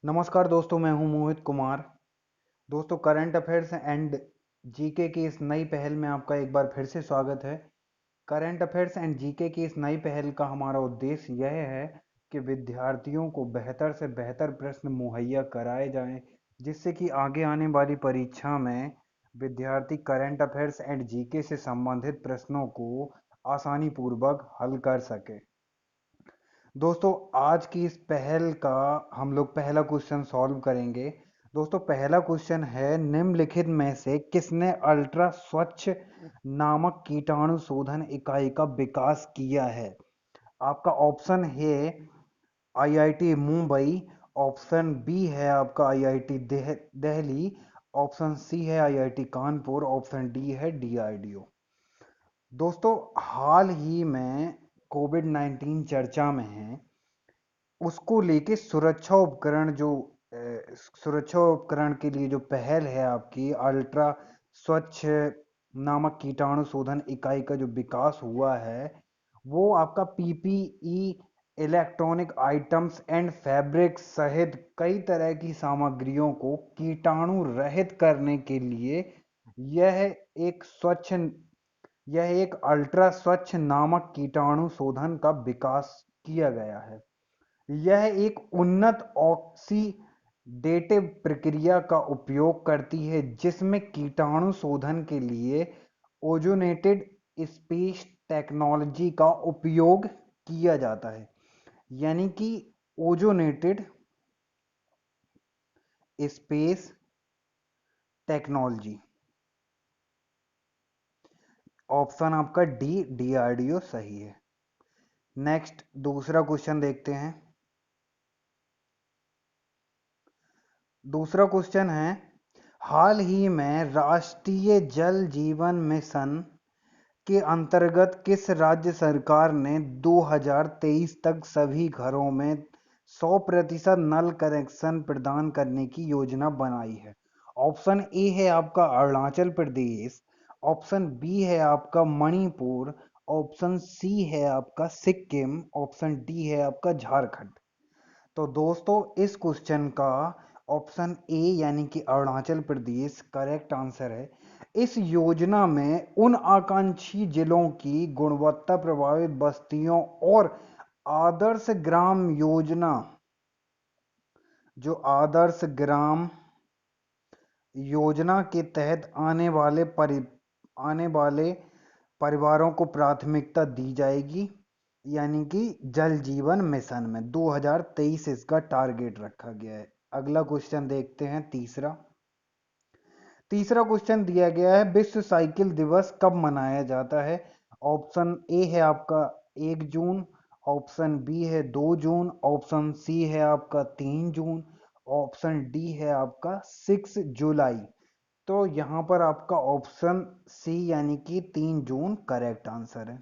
नमस्कार दोस्तों, मैं हूं मोहित कुमार। दोस्तों, करंट अफेयर्स एंड जीके की इस नई पहल में आपका एक बार फिर से स्वागत है। करंट अफेयर्स एंड जीके की इस नई पहल का हमारा उद्देश्य यह है कि विद्यार्थियों को बेहतर से बेहतर प्रश्न मुहैया कराए जाएं, जिससे कि आगे आने वाली परीक्षा में विद्यार्थी करंट अफेयर्स एंड जीके से संबंधित प्रश्नों को आसानी पूर्वक हल कर सके। दोस्तों, आज की इस पहल का हम लोग पहला क्वेश्चन सॉल्व करेंगे। दोस्तों, पहला क्वेश्चन है, निम्नलिखित में से किसने अल्ट्रा स्वच्छ नामक कीटाणु शोधन इकाई का विकास किया है? आपका ऑप्शन है आईआईटी मुंबई, ऑप्शन बी है आपका आईआईटी दिल्ली, ऑप्शन सी है आईआईटी कानपुर, ऑप्शन डी है डीआरडीओ। दोस्तों, हाल ही में कोविड 19 चर्चा में है, उसको लेके सुरक्षा उपकरण के लिए जो पहल है आपकी अल्ट्रा स्वच्छ नामक कीटाणु शोधन इकाई का जो विकास हुआ है, वो आपका PPE, electronic items and fabric सहित कई तरह की सामग्रियों को कीटाणु रहित करने के लिए यह एक स्वच्छ यह एक अल्ट्रा स्वच्छ नामक कीटाणु शोधन का विकास किया गया है। यह एक उन्नत ऑक्सीडेटिव प्रक्रिया का उपयोग करती है, जिसमें कीटाणु शोधन के लिए ओजोनेटेड स्पेस टेक्नोलॉजी का उपयोग किया जाता है। यानी कि ओजोनेटेड स्पेस टेक्नोलॉजी। ऑप्शन आपका डी, डीआरडीओ सही है। नेक्स्ट दूसरा क्वेश्चन देखते हैं। दूसरा क्वेश्चन है, हाल ही में राष्ट्रीय जल जीवन मिशन के अंतर्गत किस राज्य सरकार ने 2023 तक सभी घरों में 100% नल कनेक्शन प्रदान करने की योजना बनाई है? ऑप्शन ए है आपका अरुणाचल प्रदेश, ऑप्शन बी है आपका मणिपुर, ऑप्शन सी है आपका सिक्किम, ऑप्शन डी है आपका झारखंड। तो दोस्तों, इस क्वेश्चन का ऑप्शन ए यानी कि अरुणाचल प्रदेश करेक्ट आंसर है। इस योजना में उन आकांक्षी जिलों की गुणवत्ता प्रभावित बस्तियों और आदर्श ग्राम योजना जो आदर्श ग्राम योजना के तहत आने वाले परिवारों को प्राथमिकता दी जाएगी। यानी कि जल जीवन मिशन में 2023 इसका टारगेट रखा गया है। अगला क्वेश्चन देखते हैं। तीसरा तीसरा क्वेश्चन दिया गया है, विश्व साइकिल दिवस कब मनाया जाता है? ऑप्शन ए है आपका 1 जून, ऑप्शन बी है 2 जून, ऑप्शन सी है आपका 3 जून, ऑप्शन डी है आपका 6 जुलाई। तो यहां पर आपका ऑप्शन सी यानी कि 3 जून करेक्ट आंसर है।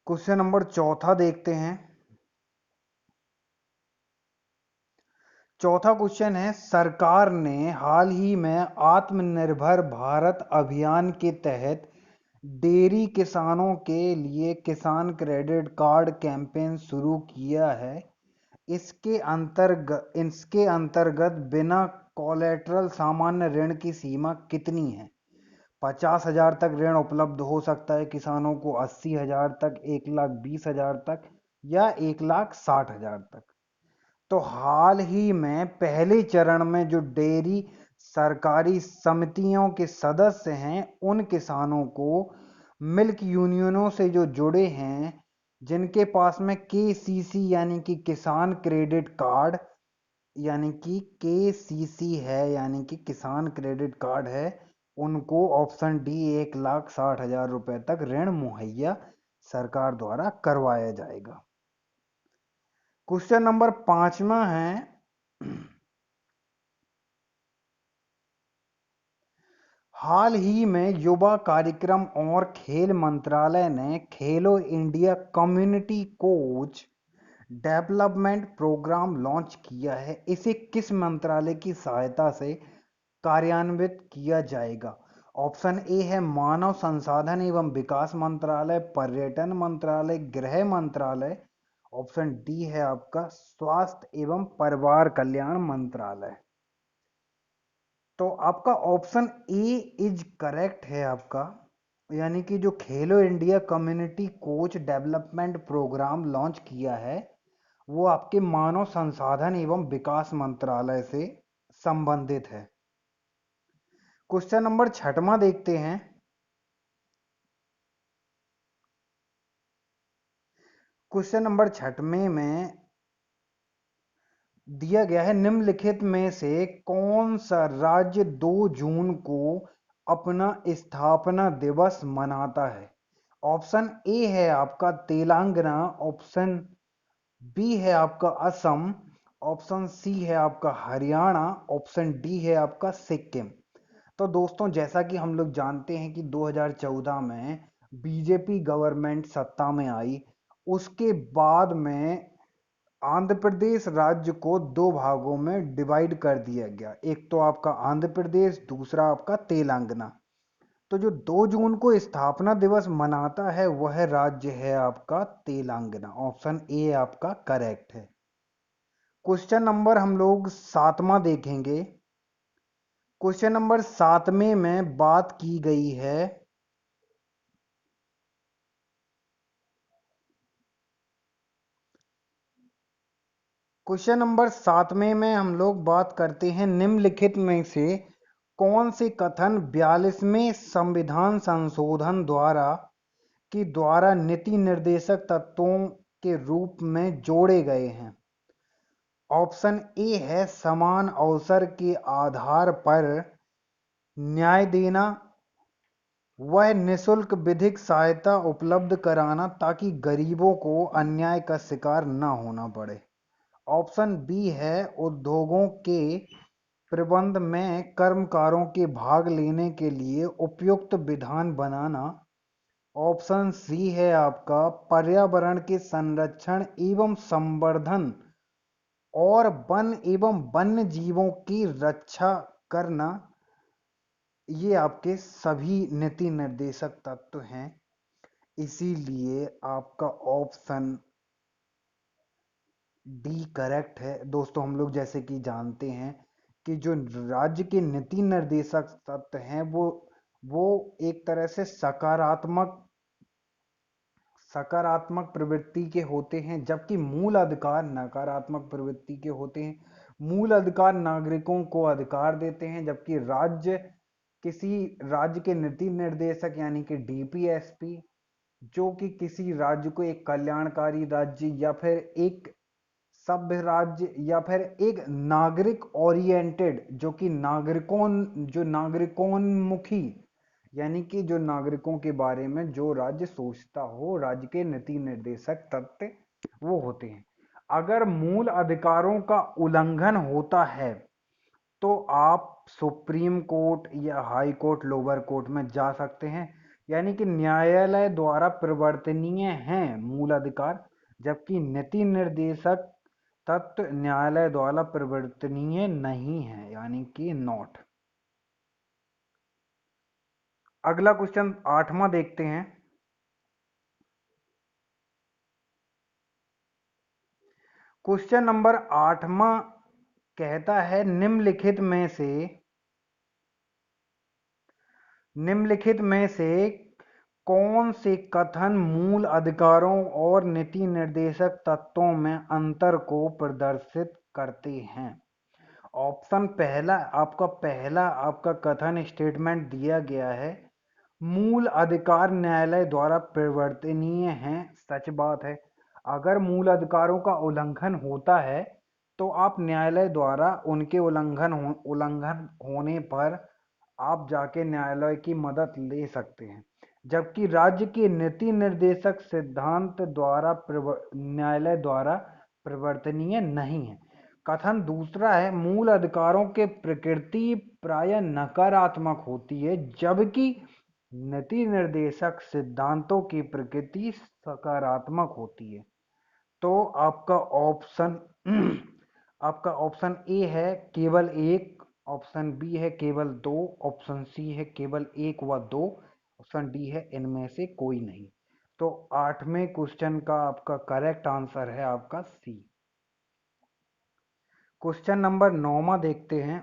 क्वेश्चन नंबर चौथा देखते हैं। चौथा क्वेश्चन है, सरकार ने हाल ही में आत्मनिर्भर भारत अभियान के तहत डेयरी किसानों के लिए किसान क्रेडिट कार्ड कैंपेन शुरू किया है। इसके अंतर्गत बिना कोलेटरल सामान्य ऋण की सीमा कितनी है? 50,000 तक ऋण उपलब्ध हो सकता है किसानों को, 80,000 तक, 1,20,000 तक, या 1,60,000 तक। तो हाल ही में पहले चरण में जो डेयरी सरकारी समितियों के सदस्य हैं, उन किसानों को मिल्क यूनियनों से जो जुड़े हैं, जिनके पास में केसीसी यानी कि किसान क्रेडिट कार्ड यानी कि केसीसी है, यानी कि किसान क्रेडिट कार्ड है, उनको ऑप्शन डी 1,60,000 रुपए तक ऋण मुहैया सरकार द्वारा करवाया जाएगा। क्वेश्चन नंबर पांचवा है, हाल ही में युवा कार्यक्रम और खेल मंत्रालय ने Khelo India community coach development programme launch किया है। इसे किस मंत्रालय की सहायता से कार्यान्वित किया जाएगा? ऑप्शन ए है मानव संसाधन एवं विकास मंत्रालय, पर्यटन मंत्रालय, गृह मंत्रालय, ऑप्शन डी है आपका स्वास्थ्य एवं परिवार कल्याण मंत्रालय। तो आपका ऑप्शन ए इज करेक्ट है आपका, यानी कि जो Khelo India community coach development programme launch किया है वो आपके मानव संसाधन एवं विकास मंत्रालय से संबंधित है। क्वेश्चन नंबर छठवां देखते हैं। क्वेश्चन नंबर छठवें में दिया गया है, निम्नलिखित में से कौन सा राज्य 2 जून को अपना स्थापना दिवस मनाता है? ऑप्शन ए है आपका तेलंगाना, ऑप्शन बी है आपका असम, ऑप्शन सी है आपका हरियाणा, ऑप्शन डी है आपका सिक्किम। तो दोस्तों जैसा कि हम लोग जानते हैं कि 2014 में बीजेपी गवर्नमेंट सत्ता में आई, उसके बाद में आंध्र प्रदेश राज्य को दो भागों में डिवाइड कर दिया गया। एक तो आपका आंध्र प्रदेश, दूसरा आपका तेलंगाना। तो जो 2 जून को स्थापना दिवस मनाता है वह राज्य है आपका तेलंगाना। ऑप्शन ए आपका करेक्ट है। क्वेश्चन नंबर हम लोग सातवां देखेंगे। क्वेश्चन नंबर सातवें में बात की गई है, क्वेश्चन नंबर सातवें में हम लोग बात करते हैं, निम्नलिखित में से कौन से कथन 42वें संविधान संशोधन द्वारा नीति निर्देशक तत्वों के रूप में जोड़े गए हैं? ऑप्शन ए है समान अवसर के आधार पर न्याय देना, वह निशुल्क विधिक सहायता उपलब्ध कराना ताकि गरीबों को अन्याय का शिकार न होना पड़े। ऑप्शन बी है उद्योगों के प्रबंध में कर्मकारों के भाग लेने के लिए उपयुक्त विधान बनाना। ऑप्शन सी है आपका पर्यावरण के संरक्षण एवं संवर्धन और वन एवं वन्य जीवों की रक्षा करना। ये आपके सभी नीति निर्देशक तत्व हैं, इसीलिए आपका ऑप्शन डी करेक्ट है। दोस्तों हम लोग जैसे कि जानते हैं कि जो राज्य के नीति निर्देशक तत्व हैं वो एक तरह से सकारात्मक प्रवृत्ति के होते हैं, जबकि मूल अधिकार नकारात्मक प्रवृत्ति के होते हैं। मूल अधिकार नागरिकों को अधिकार देते हैं, जबकि किसी राज्य के नीति निर्देशक यानी कि डीपीएसपी जो कि किसी राज्य को एक कल्याणकारी राज्य या फिर एक सभ्य राज्य या फिर एक नागरिक ओरिएंटेड जो नागरिकोन्मुखी यानी कि जो नागरिकों के बारे में जो राज्य सोचता हो, राज्य के नीति निर्देशक तत्व वो होते हैं। अगर मूल अधिकारों का उल्लंघन होता है तो आप सुप्रीम कोर्ट या हाई कोर्ट, लोअर कोर्ट में जा सकते हैं, यानी कि न्यायालय द्वारा परिवर्तनीय हैं मूल अधिकार, जबकि नीति निर्देशक तत्व न्यायालय द्वारा परिवर्तनीय नहीं है, यानी कि नॉट। अगला क्वेश्चन आठवां देखते हैं। क्वेश्चन नंबर आठवां कहता है, निम्नलिखित में से कौन से कथन मूल अधिकारों और नीति निर्देशक तत्वों में अंतर को प्रदर्शित करते हैं? ऑप्शन पहला आपका कथन स्टेटमेंट दिया गया है, मूल अधिकार न्यायालय द्वारा परिवर्तनीय हैं। सच बात है, अगर मूल अधिकारों का उल्लंघन होता है तो आप न्यायालय द्वारा उनके उल्लंघन होने पर आप जाके न्यायालय की मदद ले सकते हैं, जबकि राज्य के नीति निर्देशक सिद्धांत न्यायालय द्वारा परिवर्तनीय नहीं है। कथन दूसरा है, मूल अधिकारों के प्रकृति प्राय नकारात्मक होती है, जबकि नीति निर्देशक सिद्धांतों की प्रकृति सकारात्मक होती है। तो आपका ऑप्शन ए है केवल एक, ऑप्शन बी है केवल दो, ऑप्शन सी है केवल एक व दो, ऑप्शन डी है इनमें से कोई नहीं। तो 8वें क्वेश्चन का आपका करेक्ट आंसर है आपका सी। क्वेश्चन नंबर 9 देखते हैं।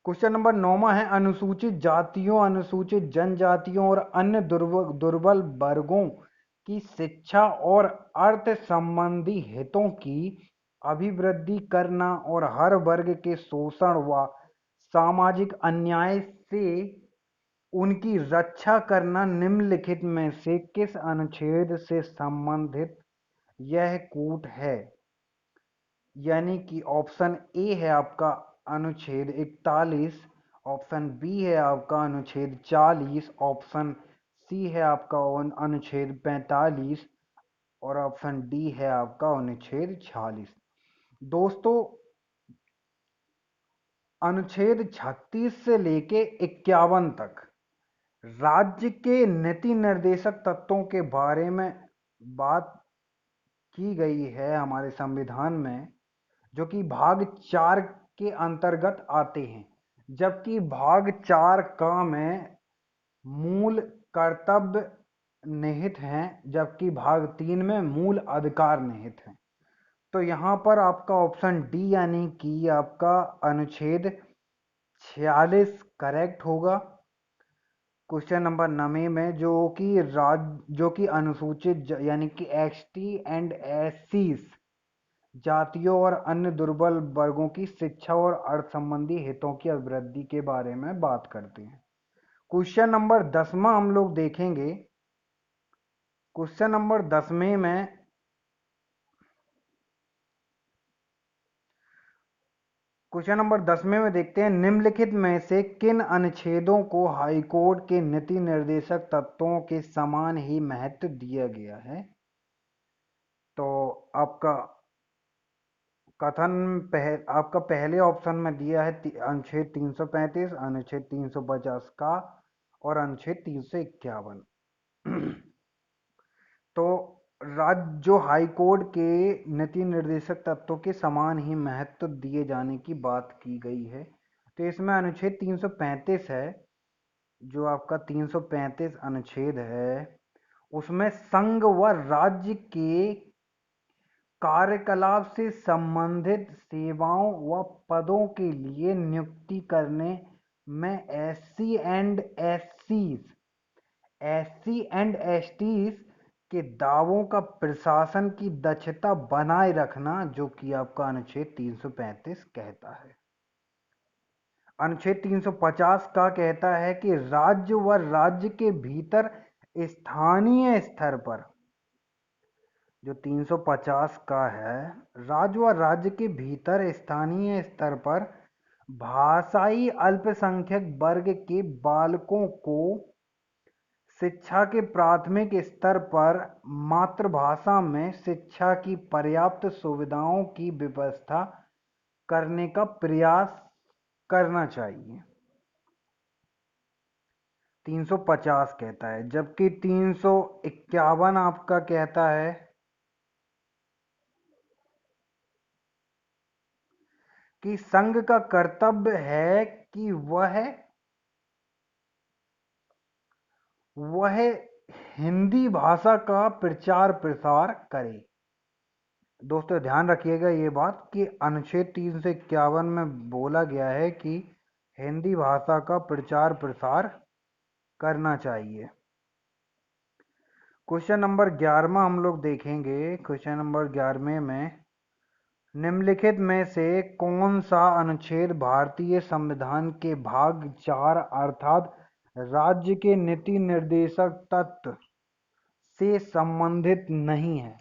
क्वेश्चन नंबर 9 है, अनुसूचित जातियों, अनुसूचित जनजातियों और अन्य दुर्बल वर्गों की शिक्षा और अर्थ संबंधी हितों की अभिवृद्धि करना और हर वर्ग के शोषण व सामाजिक अन्याय से उनकी रक्षा करना निम्नलिखित में से किस अनुच्छेद से संबंधित यह कूट है? यानी कि ऑप्शन ए है आपका अनुच्छेद 41, ऑप्शन बी है आपका अनुच्छेद 40, ऑप्शन सी है आपका अनुच्छेद 45 और ऑप्शन डी है आपका अनुच्छेद 46। दोस्तों, अनुच्छेद 36 से लेके 51 तक राज्य के नीति निर्देशक तत्वों के बारे में बात की गई है हमारे संविधान में, जो कि भाग 4 के अंतर्गत आते हैं। जबकि भाग 4 का में मूल कर्तव्य निहित हैं, जबकि भाग 3 में मूल अधिकार निहित हैं। तो यहाँ पर आपका ऑप्शन डी यानी कि आपका अनुच्छेद 46 करेक्ट होगा। क्वेश्चन नंबर 9 में जो कि अनुसूचित यानी कि एसटी एंड एससीज जातियों और अन्य दुर्बल वर्गों की शिक्षा और अर्थ संबंधी हितों की अभिवृद्धि के बारे में बात करते हैं। क्वेश्चन नंबर 10वां हम लोग देखेंगे। क्वेश्चन नंबर 10वें में क्वेश्चन नंबर 10वें में देखते हैं, निम्नलिखित में से किन अनुच्छेदों को हाईकोर्ट के नीति निर्देशक तत्वों के समान ही महत्व दिया गया है? तो आपका आपका पहले ऑप्शन में दिया है अनुच्छेद 335, अनुच्छेद 350 का और अनुच्छेद 351। तो राज्य जो हाई कोर्ट के नीति निर्देशक तत्वों के समान ही महत्व दिए जाने की बात की गई है, तो इसमें अनुच्छेद 335 है। जो आपका 335 अनुच्छेद है उसमें संघ व राज्य के कार्यकलाप से संबंधित सेवाओं व पदों के लिए नियुक्ति करने में एससी एंड एसटीज के दावों का प्रशासन की दक्षता बनाए रखना, जो कि आपका अनुच्छेद 335 कहता है। अनुच्छेद 350 का कहता है कि राज्य व राज्य के भीतर स्थानीय स्तर पर, जो 350 का है, राज्य व राज्य के भीतर स्थानीय स्तर पर भाषाई अल्पसंख्यक वर्ग के बालकों को शिक्षा के प्राथमिक स्तर पर मातृभाषा में शिक्षा की पर्याप्त सुविधाओं की व्यवस्था करने का प्रयास करना चाहिए। 350 कहता है, जबकि 351 आपका कहता है कि संघ का कर्तव्य है कि वह हिंदी भाषा का प्रचार प्रसार करे। दोस्तों ध्यान रखिएगा ये बात कि अनुच्छेद 351 में बोला गया है कि हिंदी भाषा का प्रचार प्रसार करना चाहिए। क्वेश्चन नंबर 11वां हम लोग देखेंगे। क्वेश्चन नंबर 11वें में निम्नलिखित में से कौन सा अनुच्छेद भारतीय संविधान के भाग 4 अर्थात राज्य के नीति निर्देशक तत्व से संबंधित नहीं है?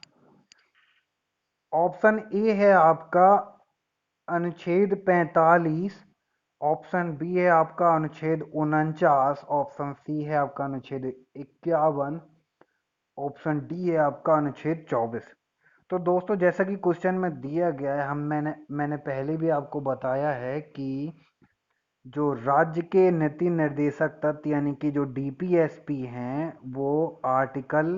ऑप्शन ए है आपका अनुच्छेद 45, ऑप्शन बी है आपका अनुच्छेद 49, ऑप्शन सी है आपका अनुच्छेद 51, ऑप्शन डी है आपका अनुच्छेद 24। तो दोस्तों जैसा कि क्वेश्चन में दिया गया है, मैंने पहले भी आपको बताया है कि जो राज्य के नीति निर्देशक तत्व यानी कि जो डीपीएसपी हैं वो आर्टिकल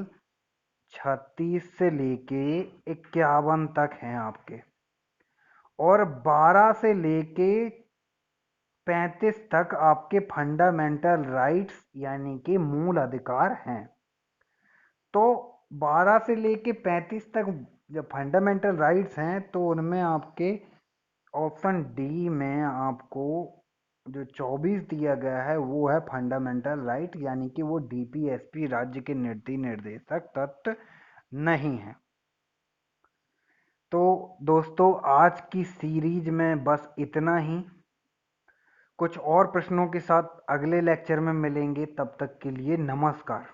36 से लेके 51 तक हैं आपके, और 12 से लेके 35 तक आपके फंडामेंटल राइट्स यानी कि मूल अधिकार हैं। तो 12 से लेके 35 तक जब फंडामेंटल राइट्स हैं तो उनमें आपके ऑप्शन डी में आपको जो 24 दिया गया है वो है फंडामेंटल राइट, यानी कि वो डीपीएसपी राज्य के नीति निर्देशक तत्व नहीं है। तो दोस्तों आज की सीरीज में बस इतना ही। कुछ और प्रश्नों के साथ अगले लेक्चर में मिलेंगे, तब तक के लिए नमस्कार।